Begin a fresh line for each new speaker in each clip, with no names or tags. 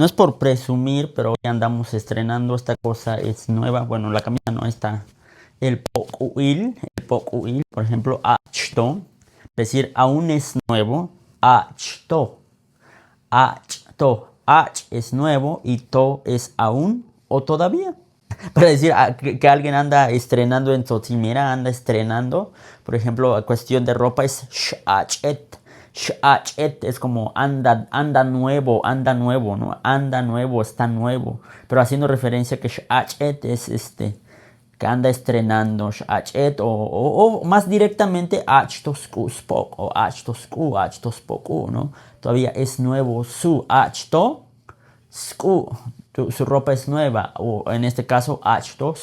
No es por presumir, pero hoy andamos estrenando esta cosa, es nueva. Bueno, la camisa no está. El pokuil, por ejemplo, achto, es decir, aún es nuevo. Achto, achto, ach es nuevo y to es aún o todavía. Para decir que alguien anda estrenando en Tzotzimera, anda estrenando. Por ejemplo, a cuestión de ropa es shachet. Shachet es como anda nuevo, ¿no? Anda nuevo, está nuevo. Pero haciendo referencia que shachet es que anda estrenando. Shachet o más directamente achtosku spok o achtospoku, ¿no? Todavía es nuevo su achto. Su ropa es nueva, o en este caso, achto,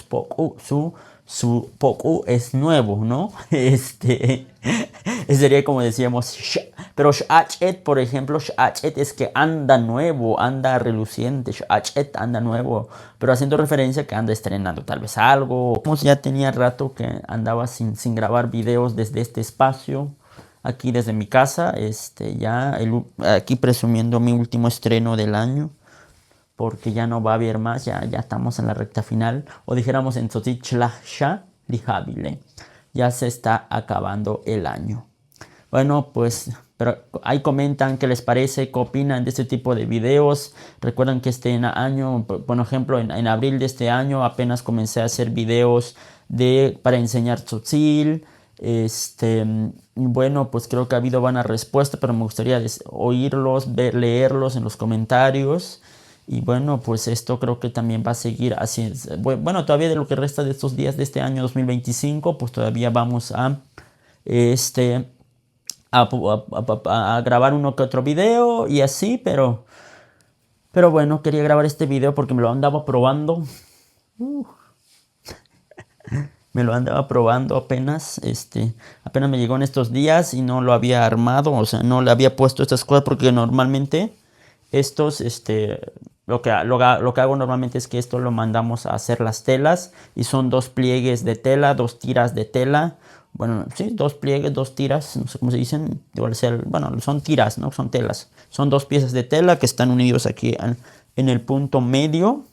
su poku es nuevo, ¿no? Sería como decíamos, pero shachet, por ejemplo, shachet es que anda nuevo, anda reluciente, shachet anda nuevo, pero haciendo referencia que anda estrenando tal vez algo. Como ya tenía rato que andaba sin grabar videos desde este espacio. Aquí desde mi casa, aquí presumiendo mi último estreno del año, porque ya no va a haber más, ya estamos en la recta final, o dijéramos en Tzotzitlacha lijabile, ya se está acabando el año. Bueno, pues, pero ahí comentan qué les parece, qué opinan de este tipo de videos. Recuerden que este año, por ejemplo, en abril de este año apenas comencé a hacer videos para enseñar tzotzil. Bueno, pues creo que ha habido buena respuesta, pero me gustaría oírlos, leerlos en los comentarios. Y bueno, pues esto creo que también va a seguir así. Bueno, todavía de lo que resta de estos días de este año 2025, pues todavía vamos este, a grabar uno que otro video y así, pero bueno, quería grabar este video porque me lo andaba probando. Me lo andaba probando apenas me llegó en estos días y no lo había armado, o sea, no le había puesto estas cosas porque normalmente estos, lo que hago normalmente es que esto lo mandamos a hacer las telas y son dos pliegues de tela, dos tiras de tela. Bueno, sí, dos pliegues, dos tiras, no sé cómo se dicen, bueno, son tiras, ¿no? Son telas. Son dos piezas de tela que están unidos aquí en el punto medio.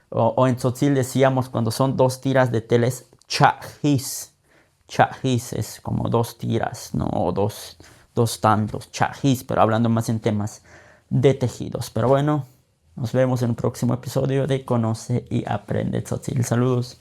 O en tzotzil decíamos cuando son dos tiras de tela es chajis. Chajis es como dos tiras, ¿no? O dos tantos. Chajis, pero hablando más en temas de tejidos. Pero bueno, nos vemos en un próximo episodio de Conoce y Aprende Tzotzil. Saludos.